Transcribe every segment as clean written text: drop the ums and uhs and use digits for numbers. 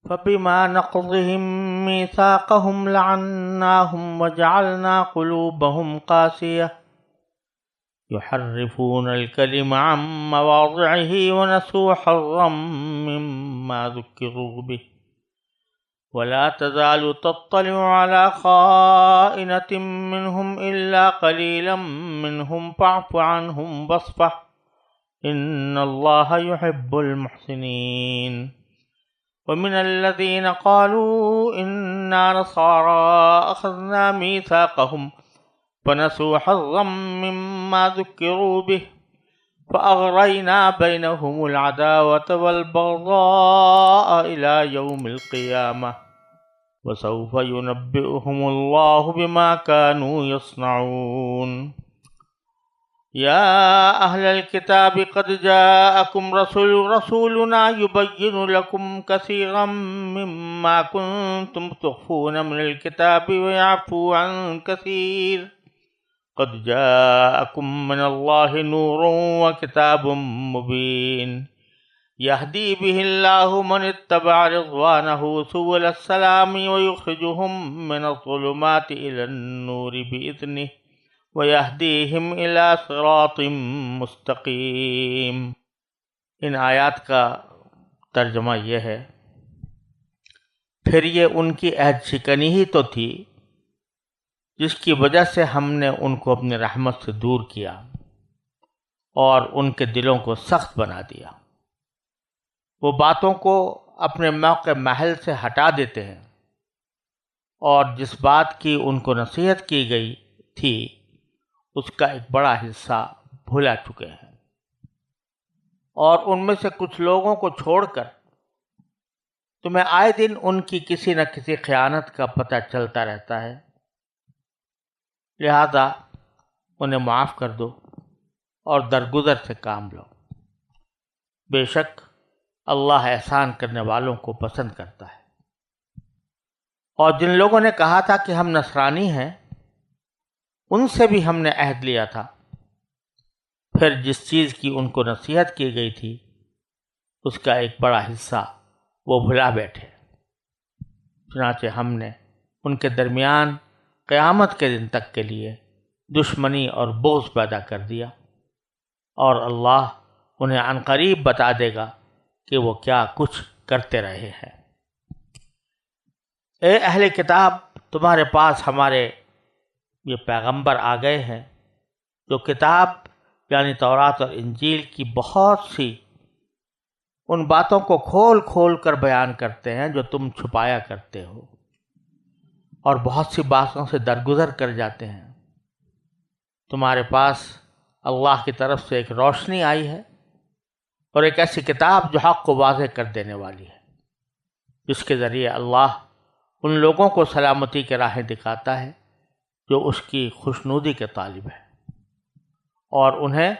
فبما نقضهم ميثاقهم لعناهم وجعلنا قلوبهم قاسية يحرفون الكلم عن مواضعه ونسوا حظا مما ذكروا به ولا تزال تطلع على خائنة منهم إلا قليلا منهم فاعف عنهم واصفح إن الله يحب المحسنين ومن الذين قالوا إنا نصارى أخذنا ميثاقهم فنسوا حظا مما ذكروا به فأغرينا بينهم العداوة والبغضاء إلى يوم القيامة وسوف ينبئهم الله بما كانوا يصنعون يا أهل الكتاب قد جاءكم رسولنا يبين لكم كثيرا مما كنتم تخفون من الكتاب ويعفو عن كثير قد جاءكم من الله نور وكتاب مبين يهدي به الله من اتبع رضوانه سبل السلام ويخرجهم من الظلمات إلى النور بإذنه وَيَهْدِيهِمْ إِلَى صِرَاطٍ مُسْتَقِيمٍ۔ ان آیات کا ترجمہ یہ ہے، پھر یہ ان کی عہد شکنی ہی تو تھی جس کی وجہ سے ہم نے ان کو اپنی رحمت سے دور کیا اور ان کے دلوں کو سخت بنا دیا۔ وہ باتوں کو اپنے موقع محل سے ہٹا دیتے ہیں اور جس بات کی ان کو نصیحت کی گئی تھی اس کا ایک بڑا حصہ بھلا چکے ہیں، اور ان میں سے کچھ لوگوں کو چھوڑ کر تمہیں آئے دن ان کی کسی نہ کسی خیانت کا پتہ چلتا رہتا ہے، لہذا انہیں معاف کر دو اور درگزر سے کام لو۔ بے شک اللہ احسان کرنے والوں کو پسند کرتا ہے۔ اور جن لوگوں نے کہا تھا کہ ہم نصرانی ہیں، ان سے بھی ہم نے عہد لیا تھا، پھر جس چیز کی ان کو نصیحت کی گئی تھی اس کا ایک بڑا حصہ وہ بھلا بیٹھے، چنانچہ ہم نے ان کے درمیان قیامت کے دن تک کے لیے دشمنی اور بغض پیدا کر دیا، اور اللہ انہیں عنقریب بتا دے گا کہ وہ کیا کچھ کرتے رہے ہیں۔ اے اہل کتاب، تمہارے پاس ہمارے یہ پیغمبر آ گئے ہیں جو کتاب یعنی تورات اور انجیل کی بہت سی ان باتوں کو کھول کھول کر بیان کرتے ہیں جو تم چھپایا کرتے ہو، اور بہت سی باتوں سے درگزر کر جاتے ہیں۔ تمہارے پاس اللہ کی طرف سے ایک روشنی آئی ہے اور ایک ایسی کتاب جو حق کو واضح کر دینے والی ہے، جس کے ذریعے اللہ ان لوگوں کو سلامتی کے راہیں دکھاتا ہے جو اس کی خوشنودی کے طالب ہے، اور انہیں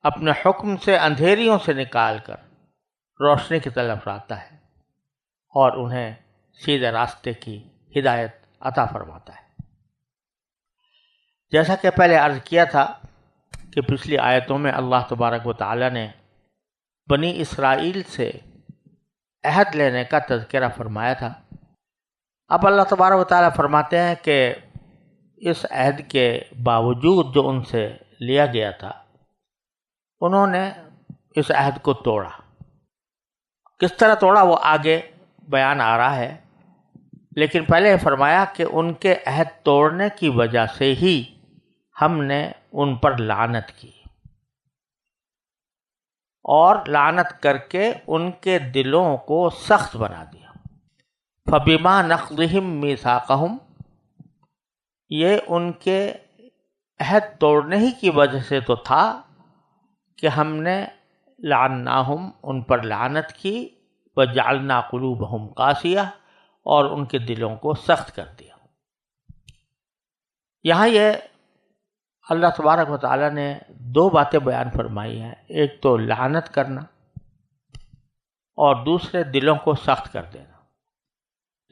اپنے حکم سے اندھیریوں سے نکال کر روشنی کی طرف لاتا ہے، اور انہیں سیدھے راستے کی ہدایت عطا فرماتا ہے۔ جیسا کہ پہلے عرض کیا تھا کہ پچھلی آیتوں میں اللہ تبارک و تعالی نے بنی اسرائیل سے عہد لینے کا تذکرہ فرمایا تھا۔ اب اللہ تبارک و تعالی فرماتے ہیں کہ اس عہد کے باوجود جو ان سے لیا گیا تھا، انہوں نے اس عہد کو توڑا۔ کس طرح توڑا وہ آگے بیان آ رہا ہے، لیکن پہلے فرمایا کہ ان کے عہد توڑنے کی وجہ سے ہی ہم نے ان پر لعنت کی، اور لعنت کر کے ان کے دلوں کو سخت بنا دیا۔ فَبِمَا نَقْضِهِمْ مِيثَاقَهُمْ، یہ ان کے عہد توڑنے ہی کی وجہ سے تو تھا کہ ہم نے لعناہم، ان پر لعنت کی، وجعلنا قلوبہم قاسیہ، اور ان کے دلوں کو سخت کر دیا۔ یہاں یہ اللہ تبارک و تعالیٰ نے دو باتیں بیان فرمائی ہیں، ایک تو لعنت کرنا اور دوسرے دلوں کو سخت کر دینا۔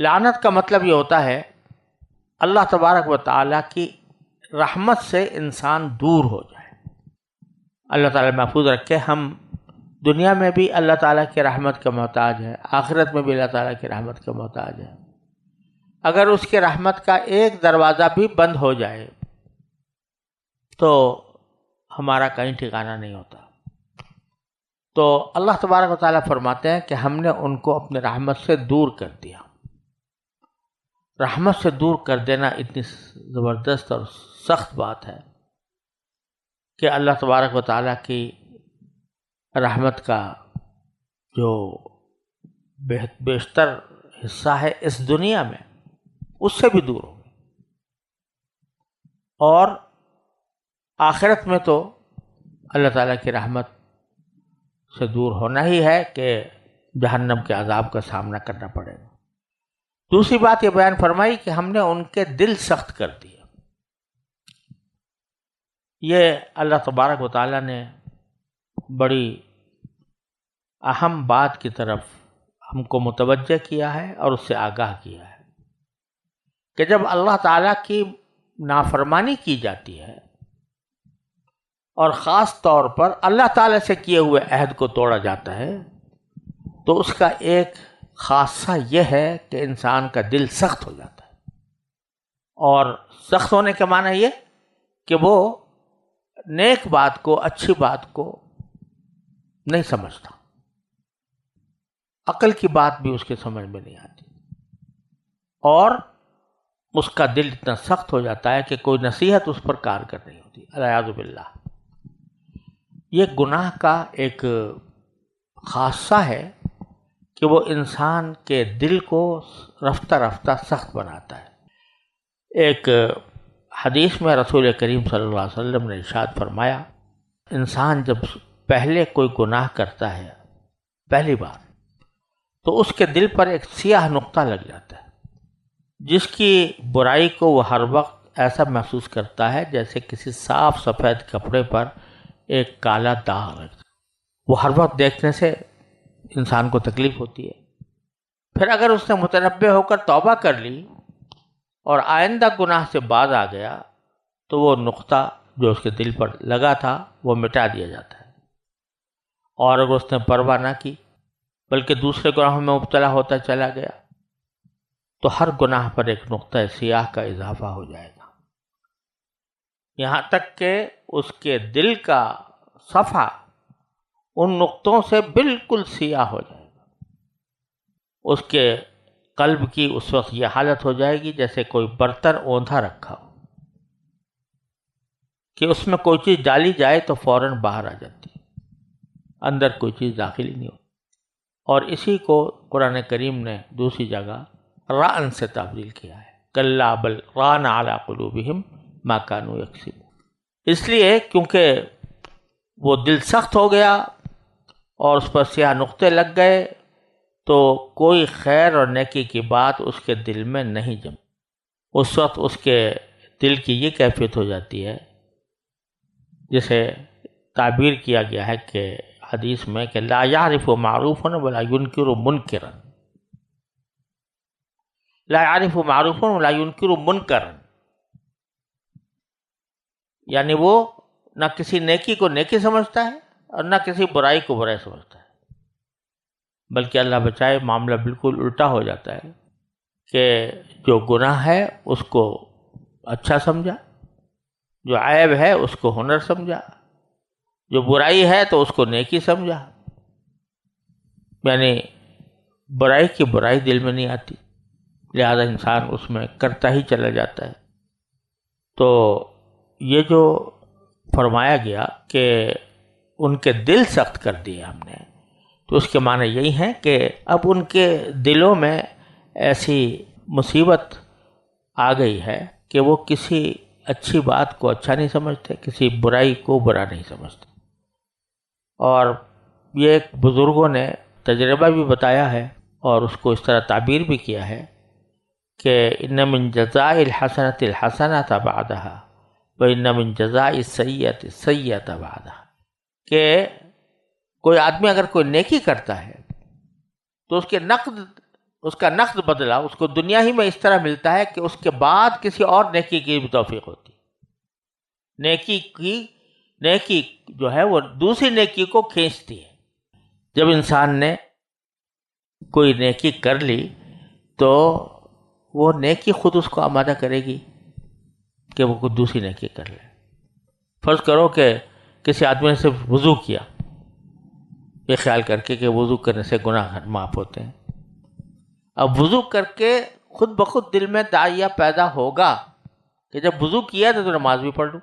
لعنت کا مطلب یہ ہوتا ہے اللہ تبارک و تعالیٰ کی رحمت سے انسان دور ہو جائے۔ اللہ تعالیٰ محفوظ رکھے، ہم دنیا میں بھی اللہ تعالیٰ کی رحمت کا محتاج ہے، آخرت میں بھی اللہ تعالیٰ کی رحمت کا محتاج ہے۔ اگر اس کی رحمت کا ایک دروازہ بھی بند ہو جائے تو ہمارا کہیں ٹھکانہ نہیں ہوتا۔ تو اللہ تبارک و تعالیٰ فرماتے ہیں کہ ہم نے ان کو اپنے رحمت سے دور کر دیا۔ رحمت سے دور کر دینا اتنی زبردست اور سخت بات ہے کہ اللہ تبارک و تعالیٰ کی رحمت کا جو بیشتر حصہ ہے اس دنیا میں، اس سے بھی دور ہو گئے، اور آخرت میں تو اللہ تعالیٰ کی رحمت سے دور ہونا ہی ہے کہ جہنم کے عذاب کا سامنا کرنا پڑے گا۔ دوسری بات یہ بیان فرمائی کہ ہم نے ان کے دل سخت کر دیے۔ یہ اللہ تبارک و تعالیٰ نے بڑی اہم بات کی طرف ہم کو متوجہ کیا ہے اور اس سے آگاہ کیا ہے کہ جب اللہ تعالیٰ کی نافرمانی کی جاتی ہے اور خاص طور پر اللہ تعالیٰ سے کیے ہوئے عہد کو توڑا جاتا ہے تو اس کا ایک خاصہ یہ ہے کہ انسان کا دل سخت ہو جاتا ہے، اور سخت ہونے کے معنی یہ کہ وہ نیک بات کو، اچھی بات کو نہیں سمجھتا، عقل کی بات بھی اس کے سمجھ میں نہیں آتی، اور اس کا دل اتنا سخت ہو جاتا ہے کہ کوئی نصیحت اس پر کارگر نہیں ہوتی، الیاذ باللہ۔ یہ گناہ کا ایک خاصہ ہے کہ وہ انسان کے دل کو رفتہ رفتہ سخت بناتا ہے۔ ایک حدیث میں رسول کریم صلی اللہ علیہ وسلم نے ارشاد فرمایا، انسان جب پہلے کوئی گناہ کرتا ہے پہلی بار تو اس کے دل پر ایک سیاہ نقطہ لگ جاتا ہے، جس کی برائی کو وہ ہر وقت ایسا محسوس کرتا ہے جیسے کسی صاف سفید کپڑے پر ایک کالا داغ ہے۔ وہ ہر وقت دیکھنے سے انسان کو تکلیف ہوتی ہے۔ پھر اگر اس نے متنبہ ہو کر توبہ کر لی اور آئندہ گناہ سے باز آ گیا تو وہ نقطہ جو اس کے دل پر لگا تھا وہ مٹا دیا جاتا ہے، اور اگر اس نے پرواہ نہ کی بلکہ دوسرے گناہوں میں مبتلا ہوتا چلا گیا تو ہر گناہ پر ایک نقطہ سیاہ کا اضافہ ہو جائے گا، یہاں تک کہ اس کے دل کا صفحہ ان نقطوں سے بالکل سیاہ ہو جائے گا۔ اس کے قلب کی اس وقت یہ حالت ہو جائے گی جیسے کوئی برتن اوندھا رکھا ہو کہ اس میں کوئی چیز ڈالی جائے تو فوراً باہر آ جاتی ہے، اندر کوئی چیز داخل ہی نہیں ہوتی۔ اور اسی کو قرآن کریم نے دوسری جگہ ران سے تعبیر کیا ہے، کلا بل ران علی قلوبہم ما کانوا یکسبون۔ اس لیے کیونکہ وہ دل سخت ہو گیا اور اس پر سیاہ نقطے لگ گئے تو کوئی خیر اور نیکی کی بات اس کے دل میں نہیں جم۔ اس وقت اس کے دل کی یہ کیفیت ہو جاتی ہے جسے تعبیر کیا گیا ہے کہ حدیث میں کہ لا یعرف معروفا ولا ینکر منکرا، لا یعرف معروفا ولا ینکر منکرا، یعنی وہ نہ کسی نیکی کو نیکی سمجھتا ہے اور نہ کسی برائی کو برائی سمجھتا ہے، بلکہ اللہ بچائے معاملہ بالکل الٹا ہو جاتا ہے کہ جو گناہ ہے اس کو اچھا سمجھا، جو عیب ہے اس کو ہنر سمجھا، جو برائی ہے تو اس کو نیکی سمجھا، یعنی برائی کی برائی دل میں نہیں آتی، لہذا انسان اس میں کرتا ہی چلا جاتا ہے۔ تو یہ جو فرمایا گیا کہ ان کے دل سخت کر دیے ہم نے، تو اس کے معنی یہی ہے کہ اب ان کے دلوں میں ایسی مصیبت آ گئی ہے کہ وہ کسی اچھی بات کو اچھا نہیں سمجھتے، کسی برائی کو برا نہیں سمجھتے۔ اور یہ ایک بزرگوں نے تجربہ بھی بتایا ہے اور اس کو اس طرح تعبیر بھی کیا ہے کہ ان من جزاء الحسنۃ الحسنۃ بعدها وان من جزاء السیئۃ السیئۃ بعدها، کہ کوئی آدمی اگر کوئی نیکی کرتا ہے تو اس کا نقد بدلہ اس کو دنیا ہی میں اس طرح ملتا ہے کہ اس کے بعد کسی اور نیکی کی بھی توفیق ہوتی ہے۔ نیکی جو ہے وہ دوسری نیکی کو کھینچتی ہے، جب انسان نے کوئی نیکی کر لی تو وہ نیکی خود اس کو آمادہ کرے گی کہ وہ کوئی دوسری نیکی کر لے. فرض کرو کہ کسی آدمی نے صرف وضو کیا، یہ خیال کر کے کہ وضو کرنے سے گناہ معاف ہوتے ہیں. اب وضو کر کے خود بخود دل میں داعیہ پیدا ہوگا کہ جب وضو کیا تو نماز بھی پڑھ لوں.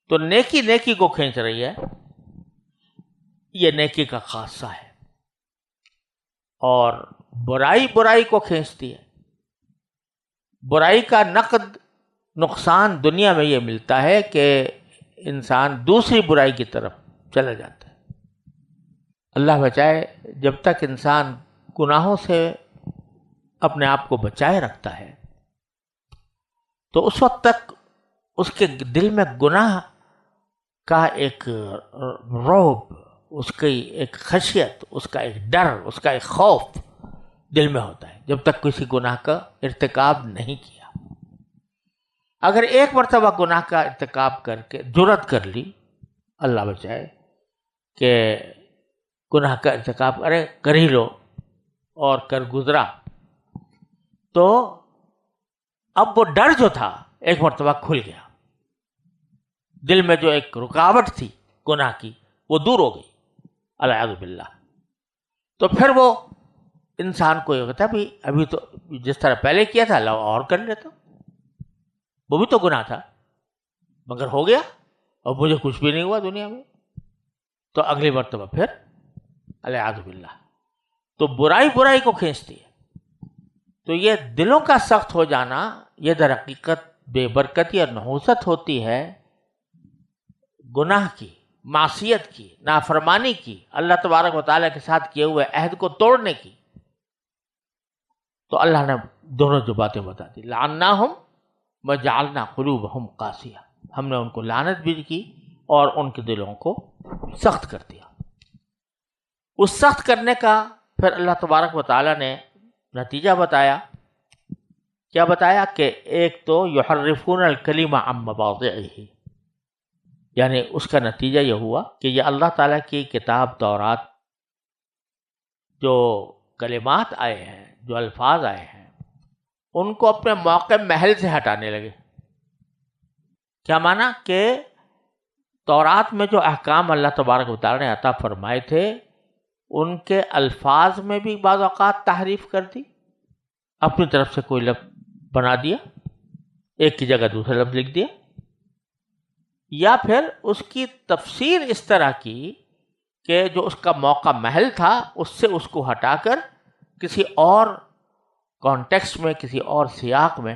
تو نیکی نیکی کو کھینچ رہی ہے، یہ نیکی کا خاصہ ہے. اور برائی برائی کو کھینچتی ہے. برائی کا نقصان دنیا میں یہ ملتا ہے کہ انسان دوسری برائی کی طرف چلا جاتا ہے. اللہ بچائے، جب تک انسان گناہوں سے اپنے آپ کو بچائے رکھتا ہے تو اس وقت تک اس کے دل میں گناہ کا ایک رعب، اس کی ایک خشیت، اس کا ایک ڈر، اس کا ایک خوف دل میں ہوتا ہے جب تک کسی گناہ کا ارتکاب نہیں کیا. اگر ایک مرتبہ گناہ کا ارتکاب کر کے جرأت کر لی، اللہ بچائے، کہ گناہ کا ارتکاب کر ہی لو اور کر گزرا، تو اب وہ ڈر جو تھا ایک مرتبہ کھل گیا. دل میں جو ایک رکاوٹ تھی گناہ کی وہ دور ہو گئی، العیاذ باللہ. تو پھر وہ انسان کو یہ کہتا ہے ابھی تو جس طرح پہلے کیا تھا اللہ اور کر لیتا، وہ بھی تو گناہ تھا مگر ہو گیا اور مجھے کچھ بھی نہیں ہوا دنیا میں. تو اگلی مرتبہ پھر العیاذ باللہ. تو برائی برائی کو کھینچتی ہے. تو یہ دلوں کا سخت ہو جانا یہ در حقیقت بے برکتی اور نحوست ہوتی ہے، گناہ کی، معصیت کی، نافرمانی کی، اللہ تبارک و تعالیٰ کے ساتھ کیے ہوئے عہد کو توڑنے کی. تو اللہ نے دونوں جو باتیں بتا دی، لعناہم وجعلنا قلوبہم قاسیہ، ہم نے ان کو لعنت بھی کی اور ان کے دلوں کو سخت کر دیا. اس سخت کرنے کا پھر اللہ تبارک و تعالیٰ نے نتیجہ بتایا. کیا بتایا؟ کہ ایک تو یحرفون الکلم عن مواضعہ، یعنی اس کا نتیجہ یہ ہوا کہ یہ اللہ تعالیٰ کی کتاب تورات جو کلمات آئے ہیں، جو الفاظ آئے ہیں، ان کو اپنے موقع محل سے ہٹانے لگے. کیا معنی؟ کہ تورات میں جو احکام اللہ تبارک و تعالیٰ نے عطا فرمائے تھے ان کے الفاظ میں بھی بعض اوقات تحریف کر دی، اپنی طرف سے کوئی لفظ بنا دیا، ایک کی جگہ دوسرا لفظ لکھ دیا، یا پھر اس کی تفسیر اس طرح کی کہ جو اس کا موقع محل تھا اس سے اس کو ہٹا کر کسی اور کانٹیکسٹ میں، کسی اور سیاق میں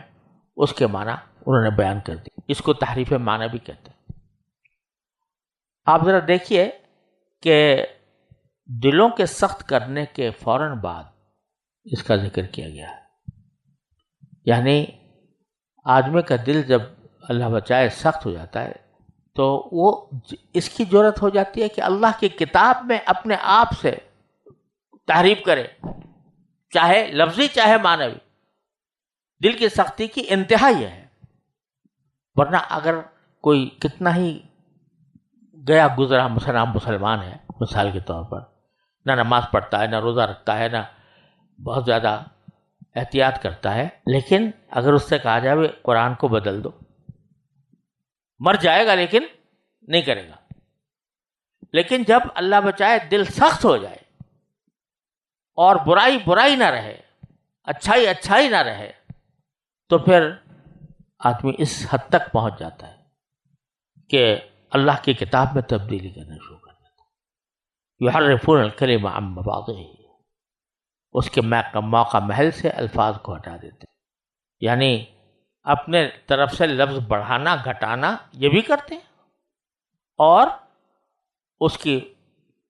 اس کے معنی انہوں نے بیان کر دی. اس کو تحریف معنی بھی کہتے ہیں. آپ ذرا دیکھیے کہ دلوں کے سخت کرنے کے فوراً بعد اس کا ذکر کیا گیا ہے. یعنی آدمی کا دل جب اللہ بچائے سخت ہو جاتا ہے تو وہ اس کی جرأت ہو جاتی ہے کہ اللہ کی کتاب میں اپنے آپ سے تحریف کرے، چاہے لفظی چاہے معنوی. دل کی سختی کی انتہا یہ ہے. ورنہ اگر کوئی کتنا ہی گیا گزرا مسلمان ہے، مثال کے طور پر نہ نماز پڑھتا ہے، نہ روزہ رکھتا ہے، نہ بہت زیادہ احتیاط کرتا ہے، لیکن اگر اس سے کہا جائے قرآن کو بدل دو، مر جائے گا لیکن نہیں کرے گا. لیکن جب اللہ بچائے دل سخت ہو جائے اور برائی برائی نہ رہے، اچھائی اچھائی نہ رہے، تو پھر آدمی اس حد تک پہنچ جاتا ہے کہ اللہ کی کتاب میں تبدیلی کرنا شروع کر دیتا ہے. یحرفون الکلم عن مواضعہ، اس کے موقع محل سے الفاظ کو ہٹا دیتے، یعنی اپنے طرف سے لفظ بڑھانا گھٹانا یہ بھی کرتے ہیں، اور اس کی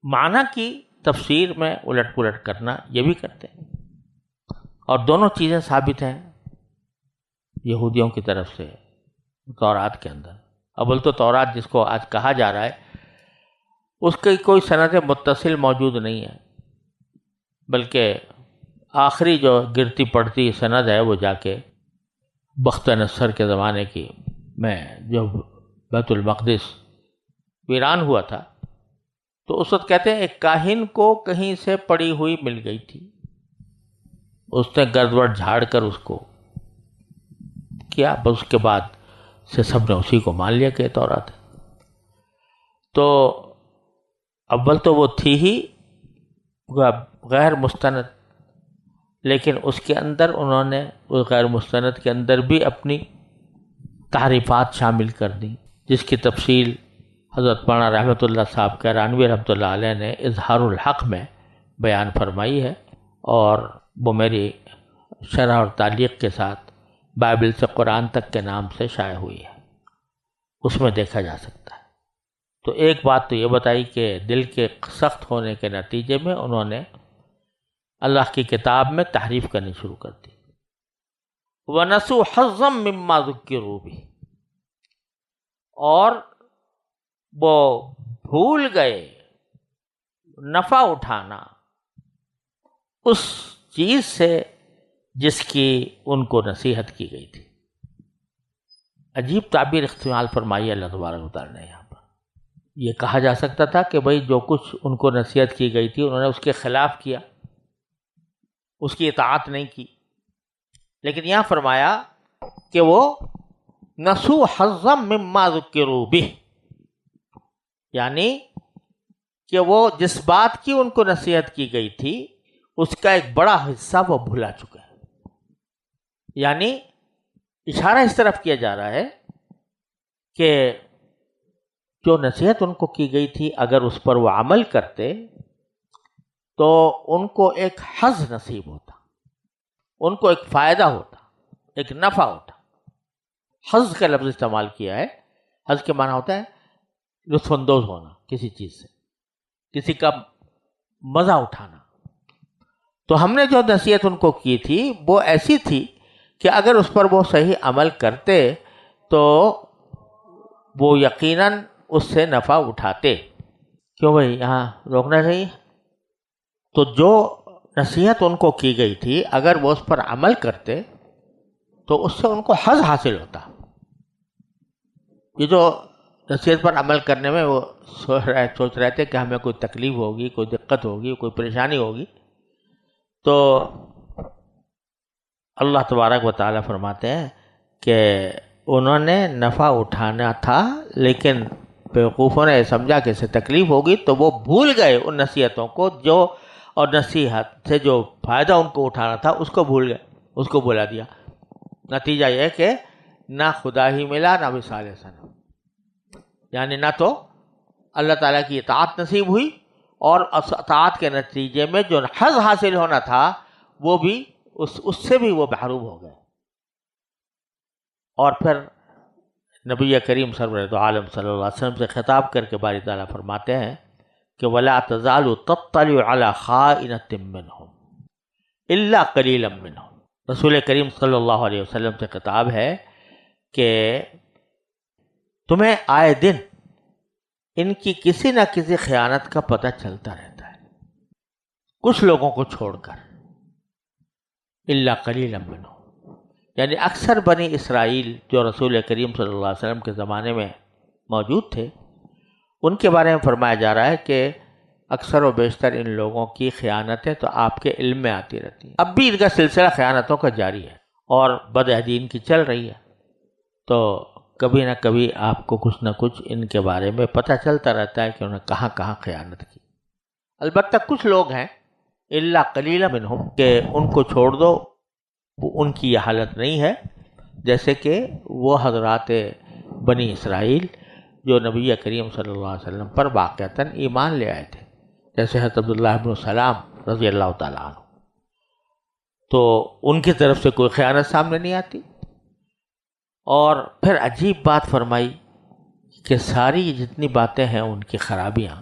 معنی کی تفسیر میں الٹ پلٹ کرنا یہ بھی کرتے ہیں. اور دونوں چیزیں ثابت ہیں یہودیوں کی طرف سے تورات کے اندر. اول تو تورات جس کو آج کہا جا رہا ہے اس کی کوئی سند متصل موجود نہیں ہے، بلکہ آخری جو گرتی پڑتی سند ہے وہ جا کے بخت نصر کے زمانے کی میں جو بیت المقدس ویران ہوا تھا تو اس وقت کہتے ہیں ایک کاہن کو کہیں سے پڑی ہوئی مل گئی تھی، اس نے گردوڑ جھاڑ کر اس کو کیا، بس اس کے بعد سے سب نے اسی کو مان لیا کہ تورات ہے۔ تو اول تو وہ تھی ہی غیر مستند، لیکن اس کے اندر انہوں نے اس غیر مستند کے اندر بھی اپنی تحریفات شامل کر دیں، جس کی تفصیل حضرت مولانا رحمۃ اللہ صاحب کیرانوی رحمۃ اللہ علیہ نے اظہار الحق میں بیان فرمائی ہے، اور وہ میری شرح اور تعلیق کے ساتھ بائبل سے قرآن تک کے نام سے شائع ہوئی ہے، اس میں دیکھا جا سکتا ہے۔ تو ایک بات تو یہ بتائی کہ دل کے سخت ہونے کے نتیجے میں انہوں نے اللہ کی کتاب میں تحریف کرنی شروع کر دی۔ وَنَسُوا حَظًّا مِّمَّا ذُكِّرُوا بِهِ، اور وہ بھول گئے نفع اٹھانا اس چیز سے جس کی ان کو نصیحت کی گئی تھی۔ عجیب تعبیر استعمال فرمائی اللہ تبارک و تعالیٰ نے یہاں پر۔ یہ کہا جا سکتا تھا کہ بھئی جو کچھ ان کو نصیحت کی گئی تھی انہوں نے اس کے خلاف کیا، اس کی اطاعت نہیں کی، لیکن یہاں فرمایا کہ وہ نسوا حظا مما ذکروا بہ، یعنی کہ وہ جس بات کی ان کو نصیحت کی گئی تھی اس کا ایک بڑا حصہ وہ بھلا چکے ہیں۔ یعنی اشارہ اس طرف کیا جا رہا ہے کہ جو نصیحت ان کو کی گئی تھی اگر اس پر وہ عمل کرتے تو ان کو ایک حظ نصیب ہوتا، ان کو ایک فائدہ ہوتا، ایک نفع ہوتا۔ حظ کا لفظ استعمال کیا ہے، حظ کے معنی ہوتا ہے لطف اندوز ہونا کسی چیز سے، کسی کا مزہ اٹھانا۔ تو ہم نے جو نصیحت ان کو کی تھی وہ ایسی تھی کہ اگر اس پر وہ صحیح عمل کرتے تو وہ یقیناً اس سے نفع اٹھاتے۔ کیوں بھائی یہاں روکنا چاہیے؟ تو جو نصیحت ان کو کی گئی تھی اگر وہ اس پر عمل کرتے تو اس سے ان کو حظ حاصل ہوتا۔ یہ جو نصیحت پر عمل کرنے میں وہ سوچ رہے تھے کہ ہمیں کوئی تکلیف ہوگی، کوئی دقت ہوگی، کوئی پریشانی ہوگی، تو اللہ تبارک و تعالیٰ فرماتے ہیں کہ انہوں نے نفع اٹھانا تھا لیکن بیوقوفوں نے سمجھا کہ اسے تکلیف ہوگی تو وہ بھول گئے ان نصیحتوں کو جو، اور نصیحت سے جو فائدہ ان کو اٹھانا تھا اس کو بھول گئے، اس کو بھلا دیا۔ نتیجہ یہ کہ نہ خدا ہی ملا نہ وصال صنم، یعنی نہ تو اللہ تعالیٰ کی اطاعت نصیب ہوئی اور اطاعت کے نتیجے میں جو حظ حاصل ہونا تھا وہ بھی اس سے بھی وہ محروم ہو گئے۔ اور پھر نبی کریم سرورت عالم صلی اللہ علیہ وسلم سے خطاب کر کے باری تعالیٰ فرماتے ہیں کہ وَلَا تَزَالُ تَطَّلِعُ عَلَى خَائِنَةٍ مِّنْهُمْ إِلَّا قَلِيلًا مِّنْهُمْ۔ رسول کریم صلی اللہ علیہ وسلم سے خطاب ہے کہ تمہیں آئے دن ان کی کسی نہ کسی خیانت کا پتہ چلتا رہتا ہے، کچھ لوگوں کو چھوڑ کر، الا قلیلا منہم، یعنی اکثر بنی اسرائیل جو رسول کریم صلی اللہ علیہ وسلم کے زمانے میں موجود تھے ان کے بارے میں فرمایا جا رہا ہے کہ اکثر و بیشتر ان لوگوں کی خیانتیں تو آپ کے علم میں آتی رہتی ہیں، اب بھی ان کا سلسلہ خیانتوں کا جاری ہے اور بدعہدی ان کی چل رہی ہے، تو کبھی نہ کبھی آپ کو کچھ نہ کچھ ان کے بارے میں پتہ چلتا رہتا ہے کہ انہوں نے کہاں کہاں خیانت کی۔ البتہ کچھ لوگ ہیں الا قلیلا منہم کہ ان کو چھوڑ دو، ان کی یہ حالت نہیں ہے جیسے کہ وہ حضرات بنی اسرائیل جو نبی کریم صلی اللہ علیہ وسلم پر واقعتاً ایمان لے آئے تھے، جیسے حضرت عبداللہ بن سلام رضی اللہ تعالیٰ عنہ، تو ان کی طرف سے کوئی خیانت سامنے نہیں آتی۔ اور پھر عجیب بات فرمائی کہ ساری جتنی باتیں ہیں ان کی خرابیاں،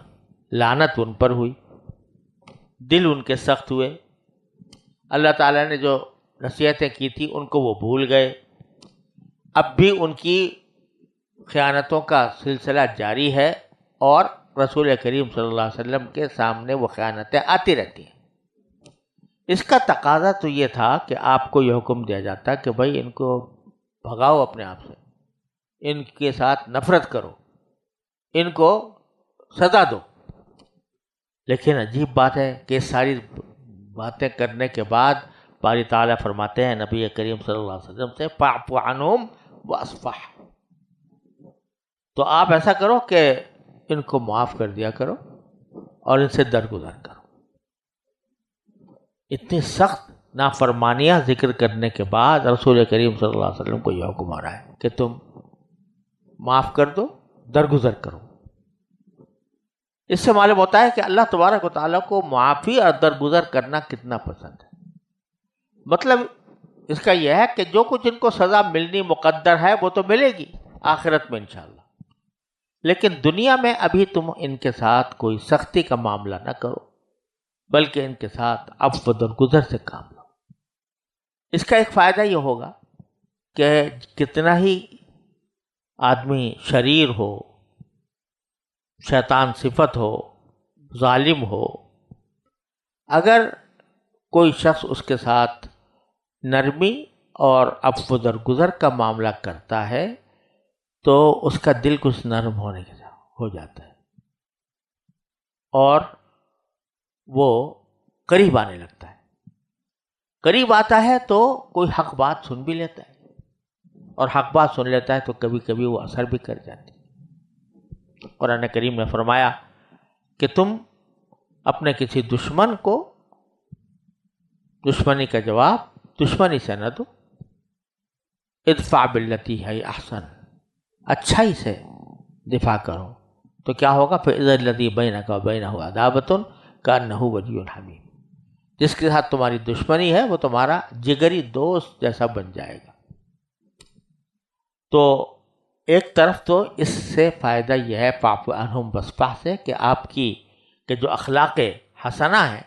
لعنت ان پر ہوئی، دل ان کے سخت ہوئے، اللہ تعالیٰ نے جو نصیحتیں کی تھی ان کو وہ بھول گئے، اب بھی ان کی خیانتوں کا سلسلہ جاری ہے اور رسول کریم صلی اللہ علیہ وسلم کے سامنے وہ خیانتیں آتی رہتی ہیں۔ اس کا تقاضا تو یہ تھا کہ آپ کو یہ حکم دیا جاتا کہ بھائی ان کو بھگاؤ اپنے آپ سے، ان کے ساتھ نفرت کرو، ان کو سزا دو، لیکن عجیب بات ہے کہ ساری باتیں کرنے کے بعد باری تعالیٰ فرماتے ہیں نبی کریم صلی اللہ علیہ وسلم سے فاعف عنہم واصفح، تو آپ ایسا کرو کہ ان کو معاف کر دیا کرو اور ان سے درگزر کرو۔ اتنی سخت نافرمانیاں ذکر کرنے کے بعد رسول کریم صلی اللہ علیہ وسلم کو یہ حکم آ رہا ہے کہ تم معاف کر دو، درگزر کرو۔ اس سے معلوم ہوتا ہے کہ اللہ تبارک و تعالیٰ کو معافی اور درگزر کرنا کتنا پسند ہے۔ مطلب اس کا یہ ہے کہ جو کچھ ان کو سزا ملنی مقدر ہے وہ تو ملے گی آخرت میں انشاءاللہ، لیکن دنیا میں ابھی تم ان کے ساتھ کوئی سختی کا معاملہ نہ کرو، بلکہ ان کے ساتھ عفو و درگزر سے کام لو۔ اس کا ایک فائدہ یہ ہوگا کہ کتنا ہی آدمی شریر ہو، شیطان صفت ہو، ظالم ہو، اگر کوئی شخص اس کے ساتھ نرمی اور عفو و درگزر کا معاملہ کرتا ہے تو اس کا دل کچھ نرم ہونے کے ہو جاتا ہے اور وہ قریب آنے لگتا ہے۔ قریب آتا ہے تو کوئی حق بات سن بھی لیتا ہے، اور حق بات سن لیتا ہے تو کبھی کبھی وہ اثر بھی کر جاتی ہے۔ قرآن کریم نے فرمایا کہ تم اپنے کسی دشمن کو دشمنی کا جواب دشمنی سے نہ دو، ادفع باللتی ہی احسن، اچھائی سے دفاع کرو، تو کیا ہوگا؟ فإذا الذی بینک وبینہ عداوۃ کأنہ ولی حمیم، جس کے ساتھ تمہاری دشمنی ہے وہ تمہارا جگری دوست جیسا بن جائے گا۔ تو ایک طرف تو اس سے فائدہ یہ ہے فاعف عنہم واصفح سے کہ آپ کی کہ جو اخلاق حسنہ ہیں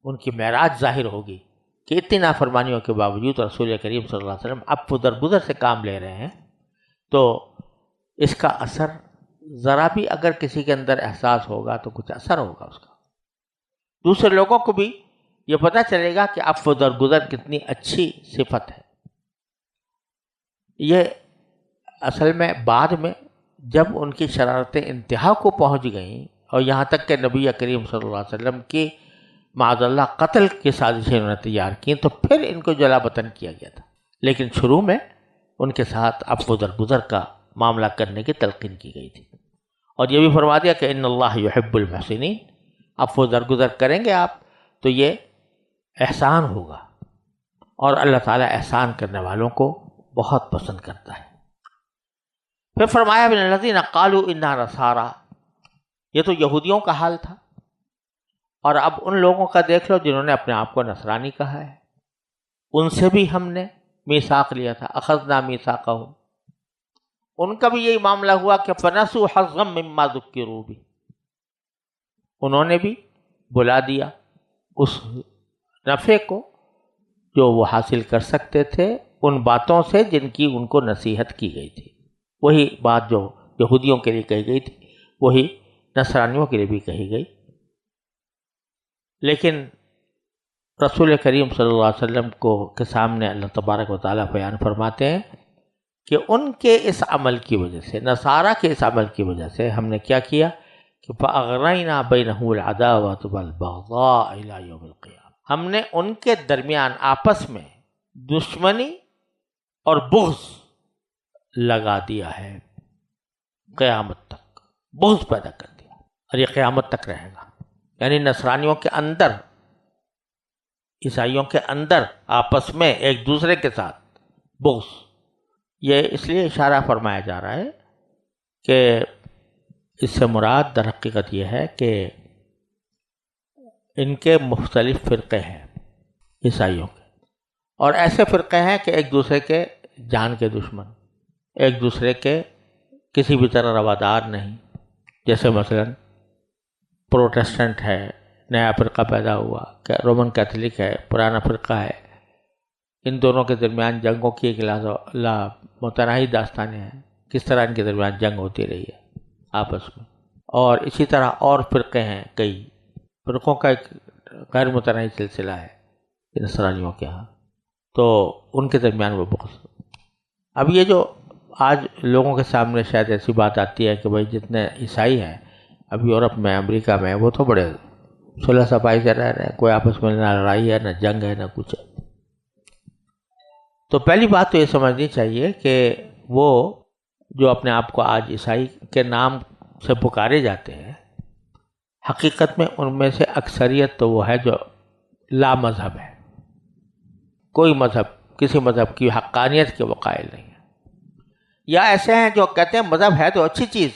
ان کی معراج ظاہر ہوگی کہ اتنی نافرمانیوں کے باوجود رسول کریم صلی اللہ علیہ وسلم عفو و درگزر سے کام لے رہے ہیں، تو اس کا اثر ذرا بھی اگر کسی کے اندر احساس ہوگا تو کچھ اثر ہوگا اس کا، دوسرے لوگوں کو بھی یہ پتہ چلے گا کہ عفو و درگزر کتنی اچھی صفت ہے۔ یہ اصل میں بعد میں جب ان کی شرارتیں انتہا کو پہنچ گئیں اور یہاں تک کہ نبی کریم صلی اللہ علیہ وسلم کی معاذ اللہ قتل کی سازشیں انہوں نے تیار کی تو پھر ان کو جلا وطن کیا گیا تھا، لیکن شروع میں ان کے ساتھ عفو و درگزر کا معاملہ کرنے کی تلقین کی گئی تھی، اور یہ بھی فرما دیا کہ ان اللہ یحب المحسنین، عفو و درگزر کریں گے آپ تو یہ احسان ہوگا، اور اللہ تعالیٰ احسان کرنے والوں کو بہت پسند کرتا ہے۔ پھر فرمایا من الذین قالوا انا نصارى، یہ تو یہودیوں کا حال تھا، اور اب ان لوگوں کا دیکھ لو جنہوں نے اپنے آپ کو نصرانی کہا ہے، ان سے بھی ہم نے میثاق لیا تھا، اخذنا میثاقہم، ان کا بھی یہی معاملہ ہوا کہ فنسوا حظا مما ذکروا بہ، انہوں نے بھی بلا دیا اس نفع کو جو وہ حاصل کر سکتے تھے ان باتوں سے جن کی ان کو نصیحت کی گئی تھی، وہی بات جو یہودیوں کے لیے کہی گئی تھی وہی نصرانیوں کے لیے بھی کہی گئی۔ لیکن رسول کریم صلی اللہ علیہ وسلم کے سامنے اللہ تبارک و تعالیٰ بیان فرماتے ہیں کہ ان کے اس عمل کی وجہ سے، نصارہ کے اس عمل کی وجہ سے ہم نے کیا کیا کہ فَأَغْرَيْنَا بَيْنَهُ الْعَدَاوَةُ وَالْبَغْضَاءَ إِلَى يَوْمِ الْقِيَامَةِ، ہم نے ان کے درمیان آپس میں دشمنی اور بغض لگا دیا ہے قیامت تک، بغض پیدا کر دیا، اور یہ قیامت تک رہے گا، یعنی نصرانیوں کے اندر، عیسائیوں کے اندر آپس میں ایک دوسرے کے ساتھ بغض۔ یہ اس لیے اشارہ فرمایا جا رہا ہے کہ اس سے مراد در حقیقت یہ ہے کہ ان کے مختلف فرقے ہیں عیسائیوں کے، اور ایسے فرقے ہیں کہ ایک دوسرے کے جان کے دشمن، ایک دوسرے کے کسی بھی طرح روادار نہیں، جیسے مثلا پروٹسٹنٹ ہے، نیا فرقہ پیدا ہوا، رومن کیتھولک ہے، پرانا فرقہ ہے، ان دونوں کے درمیان جنگوں کی ایک لا متناہی داستانیں ہیں، کس طرح ان کے درمیان جنگ ہوتی رہی ہے آپس میں، اور اسی طرح اور فرقے ہیں، کئی فرقوں کا ایک غیر متناہی سلسلہ ہے نصرانیوں کے ہاں، تو ان کے درمیان وہ بغض۔ اب یہ جو آج لوگوں کے سامنے شاید ایسی بات آتی ہے کہ بھائی جتنے عیسائی ہیں اب یورپ میں، امریکہ میں وہ تو بڑے صلح صفائی سے رہ رہے ہیں، کوئی آپس میں نہ لڑائی ہے، نہ جنگ ہے، نہ کچھ ہے۔ تو پہلی بات تو یہ سمجھنی چاہیے کہ وہ جو اپنے آپ کو آج عیسائی کے نام سے پکارے جاتے ہیں، حقیقت میں ان میں سے اکثریت تو وہ ہے جو لا مذہب ہے، کوئی مذہب، کسی مذہب کی حقانیت کے وہ قائل نہیں ہے، یا ایسے ہیں جو کہتے ہیں مذہب ہے تو اچھی چیز،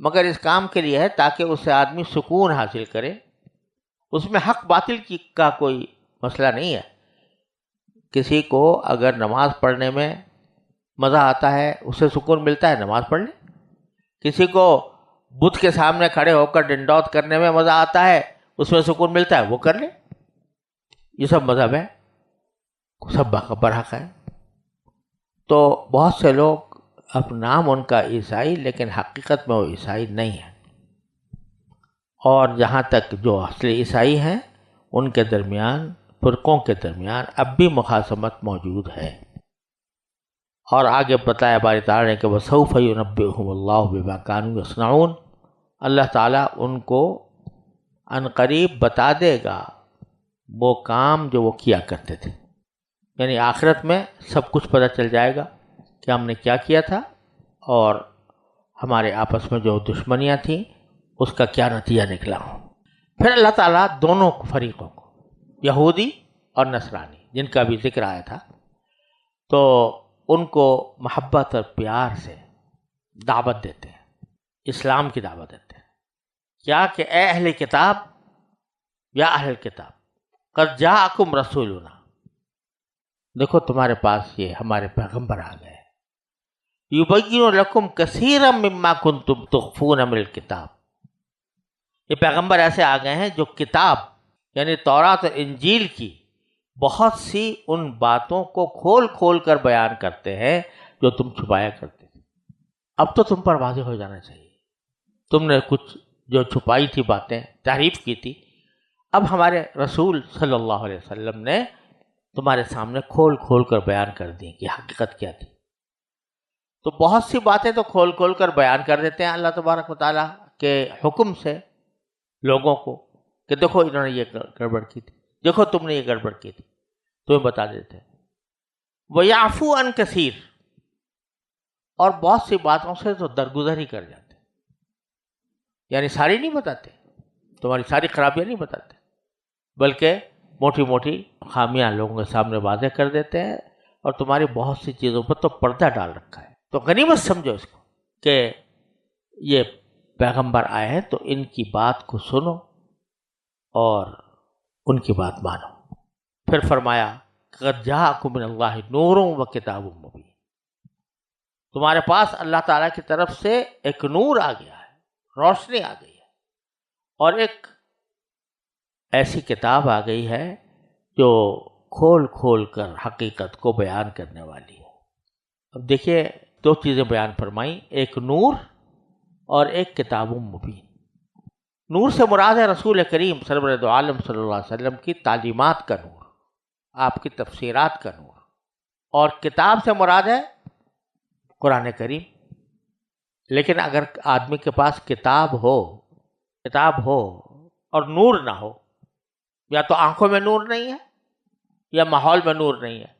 مگر اس کام کے لیے ہے تاکہ اس سے آدمی سکون حاصل کرے، اس میں حق باطل کا کوئی مسئلہ نہیں ہے۔ کسی کو اگر نماز پڑھنے میں مزہ آتا ہے، اس سے سکون ملتا ہے، نماز پڑھ لے۔ کسی کو بت کے سامنے کھڑے ہو کر ڈنڈوت کرنے میں مزہ آتا ہے، اس میں سکون ملتا ہے، وہ کر لے۔ یہ سب مذہب ہے، سب برحق ہے۔ تو بہت سے لوگ اب نام ان کا عیسائی، لیکن حقیقت میں وہ عیسائی نہیں ہے، اور جہاں تک جو اصلی عیسائی ہیں ان کے درمیان، فرقوں کے درمیان اب بھی مخاصمت موجود ہے۔ اور آگے بتایا باری تعالیٰ نے کہ وَسَوْفَ يُنَبِّئُهُمُ اللَّهُ بِمَا كَانُوا يَصْنَعُونَ، اللہ تعالیٰ ان کو عنقریب بتا دے گا وہ کام جو وہ کیا کرتے تھے، یعنی آخرت میں سب کچھ پتہ چل جائے گا کہ ہم نے کیا کیا تھا، اور ہمارے آپس میں جو دشمنیاں تھیں اس کا کیا نتیجہ نکلا۔ پھر اللہ تعالیٰ دونوں فریقوں کو، یہودی اور نصرانی جن کا بھی ذکر آیا تھا، تو ان کو محبت اور پیار سے دعوت دیتے ہیں، اسلام کی دعوت دیتے ہیں، کیا کہ اے اہل کتاب، یا اہل کتاب قد جاءکم رسولنا، دیکھو تمہارے پاس یہ ہمارے پیغمبر آ گئے، یبین لکم کثیرا مما کنتم تخفون من الکتاب، یہ پیغمبر ایسے آ گئے ہیں جو کتاب یعنی تورات اور انجیل کی بہت سی ان باتوں کو کھول کھول کر بیان کرتے ہیں جو تم چھپایا کرتے تھے۔ اب تو تم پر واضح ہو جانا چاہیے، تم نے کچھ جو چھپائی تھی باتیں، تحریف کی تھی، اب ہمارے رسول صلی اللہ علیہ وسلم نے تمہارے سامنے کھول کھول کر بیان کر دی کہ حقیقت کیا تھی۔ تو بہت سی باتیں تو کھول کھول کر بیان کر دیتے ہیں اللہ تبارک و تعالیٰ کے حکم سے لوگوں کو کہ دیکھو انہوں نے یہ گڑبڑ کی تھی، دیکھو تم نے یہ گڑبڑ کی تھی، تمہیں بتا دیتے ہیں۔ وَيَعْفُو عَنْ كَثِيرٍ، اور بہت سی باتوں سے تو درگزر ہی کر جاتے ہیں، یعنی ساری نہیں بتاتے، تمہاری ساری خرابیاں نہیں بتاتے، بلکہ موٹی موٹی خامیاں لوگوں کے سامنے واضح کر دیتے ہیں، اور تمہاری بہت سی چیزوں پر تو پردہ ڈال رکھا ہے۔ تو غنیمت سمجھو اس کو کہ یہ پیغمبر آئے ہیں تو ان کی بات کو سنو اور ان کی بات مانو۔ پھر فرمایا قد جاءکم من اللہ نور و کتاب مبین، تمہارے پاس اللہ تعالیٰ کی طرف سے ایک نور آ گیا ہے، روشنی آ گئی ہے، اور ایک ایسی کتاب آ گئی ہے جو کھول کھول کر حقیقت کو بیان کرنے والی ہے۔ اب دیکھیے دو چیزیں بیان فرمائیں، ایک نور اور ایک کتاب مبین۔ نور سے مراد ہے رسول کریم سرورد عالم صلی اللہ علیہ وسلم کی تعلیمات کا نور، آپ کی تفسیرات کا نور، اور کتاب سے مراد ہے قرآن کریم۔ لیکن اگر آدمی کے پاس کتاب ہو اور نور نہ ہو، یا تو آنکھوں میں نور نہیں ہے یا ماحول میں نور نہیں ہے۔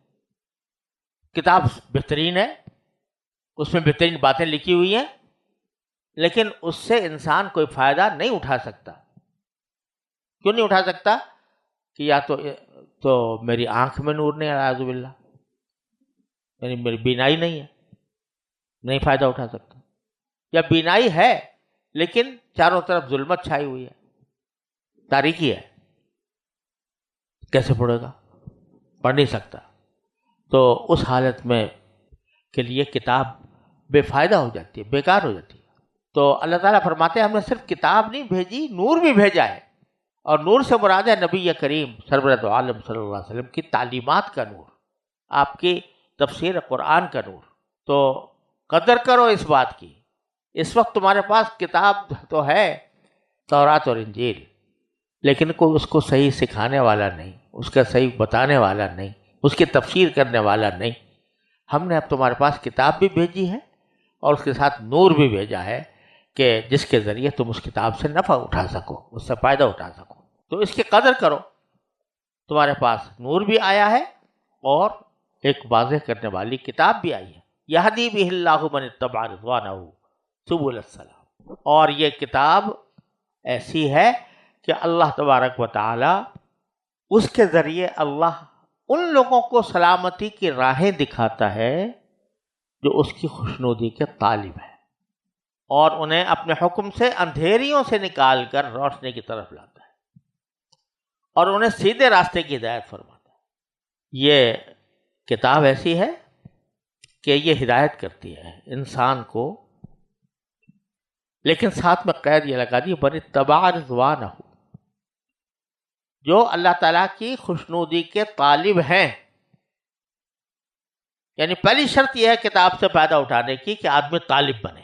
کتاب بہترین ہے، اس میں بہترین باتیں لکھی ہوئی ہیں، لیکن اس سے انسان کوئی فائدہ نہیں اٹھا سکتا۔ کیوں نہیں اٹھا سکتا؟ کہ یا تو میری آنکھ میں نور نہیں ہے، اعوذ باللہ، یعنی میری بینائی نہیں ہے، نہیں فائدہ اٹھا سکتا، یا بینائی ہے لیکن چاروں طرف ظلمت چھائی ہوئی ہے، تاریکی ہے، کیسے پڑھے گا؟ پڑھ نہیں سکتا۔ تو اس حالت میں کے لیے کتاب بے فائدہ ہو جاتی ہے، بیکار ہو جاتی ہے۔ تو اللہ تعالیٰ فرماتے ہیں ہم نے صرف کتاب نہیں بھیجی، نور بھی بھیجا ہے، اور نور سے مراد ہے نبی کریم سرورد عالم صلی اللہ علیہ وسلم کی تعلیمات کا نور، آپ کی تفسیر قرآن کا نور۔ تو قدر کرو اس بات کی، اس وقت تمہارے پاس کتاب تو ہے تورات اور انجیل، لیکن کوئی اس کو صحیح سکھانے والا نہیں، اس کا صحیح بتانے والا نہیں، اس کی تفسیر کرنے والا نہیں۔ ہم نے اب تمہارے پاس کتاب بھی بھیجی ہے اور اس کے ساتھ نور بھی بھیجا ہے کہ جس کے ذریعے تم اس کتاب سے نفع اٹھا سکو، اس سے فائدہ اٹھا سکو، تو اس کی قدر کرو۔ تمہارے پاس نور بھی آیا ہے اور ایک واضح کرنے والی کتاب بھی آئی ہے، یہدی بہ اللہ من اتبع رضوانہ سبل السلام، اور یہ کتاب ایسی ہے کہ اللہ تبارک و تعالی اس کے ذریعے اللہ ان لوگوں کو سلامتی کی راہیں دکھاتا ہے جو اس کی خوشنودی کے طالب ہیں، اور انہیں اپنے حکم سے اندھیریوں سے نکال کر روشنی کی طرف لاتا ہے، اور انہیں سیدھے راستے کی ہدایت فرماتا ہے۔ یہ کتاب ایسی ہے کہ یہ ہدایت کرتی ہے انسان کو، لیکن ساتھ میں قید یہ لگا دی من اتبع رضوانہ، جو اللہ تعالیٰ کی خوشنودی کے طالب ہیں۔ یعنی پہلی شرط یہ ہے کتاب سے فائدہ اٹھانے کی کہ آدمی طالب بنے،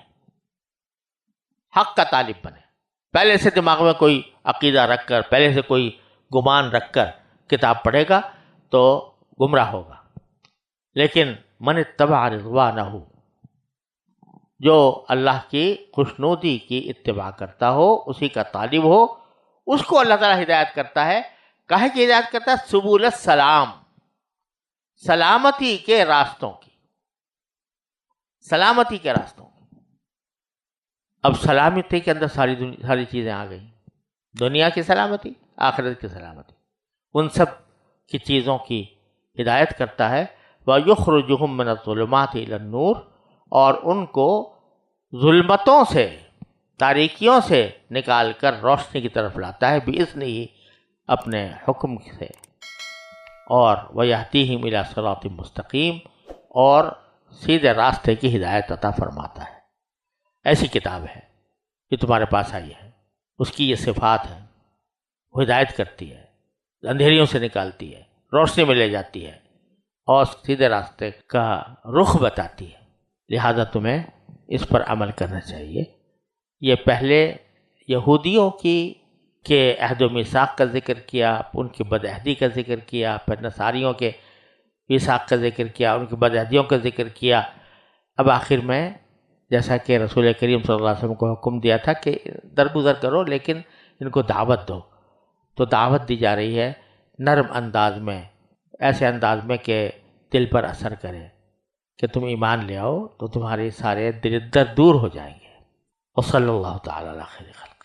حق کا طالب بنے، پہلے سے دماغ میں کوئی عقیدہ رکھ کر، پہلے سے کوئی گمان رکھ کر کتاب پڑھے گا تو گمراہ ہوگا۔ لیکن من اتبع رضوانہ، جو اللہ کی خوشنودی کی اتباع کرتا ہو، اسی کا طالب ہو، اس کو اللہ تعالیٰ ہدایت کرتا ہے۔ کہے کہ ہدایت کرتا ہے سبل السلام، سلامتی کے راستوں کی، سلامتی کے راستوں کی۔ اب سلامتی کے اندر ساری چیزیں آ گئیں، دنیا کی سلامتی، آخرت کی سلامتی، ان سب کی چیزوں کی ہدایت کرتا ہے۔ وَيُخْرِجُهُم مِّنَ الظُّلُمَاتِ إِلَى النُّورِ، اور ان کو ظلمتوں سے، تاریکیوں سے نکال کر روشنی کی طرف لاتا ہے، بِإِذْنِهِ، اپنے حکم سے، اور وَيَهْدِيهِمْ إِلَى صِرَاطٍ مُسْتَقِيمٍ، اور سیدھے راستے کی ہدایت عطا فرماتا ہے۔ ایسی کتاب ہے جو تمہارے پاس آئی ہے، اس کی یہ صفات ہیں، وہ ہدایت کرتی ہے، اندھیریوں سے نکالتی ہے، روشنی میں لے جاتی ہے، اور سیدھے راستے کا رخ بتاتی ہے۔ لہذا تمہیں اس پر عمل کرنا چاہیے۔ یہ پہلے یہودیوں کی کے عہد و میثاق کا ذکر کیا، ان کی بدعہدی کا ذکر کیا، پھر نصاریوں کے میثاق کا ذکر کیا، ان کی بدعہدیوں کا ذکر کیا۔ اب آخر میں جیسا کہ رسول کریم صلی اللہ علیہ وسلم کو حکم دیا تھا کہ درگزر کرو لیکن ان کو دعوت دو، تو دعوت دی جا رہی ہے نرم انداز میں، ایسے انداز میں کہ دل پر اثر کرے کہ تم ایمان لے آؤ تو تمہارے سارے درد دور ہو جائیں گے۔ وصلی اللہ تعالی علی خیر خلق۔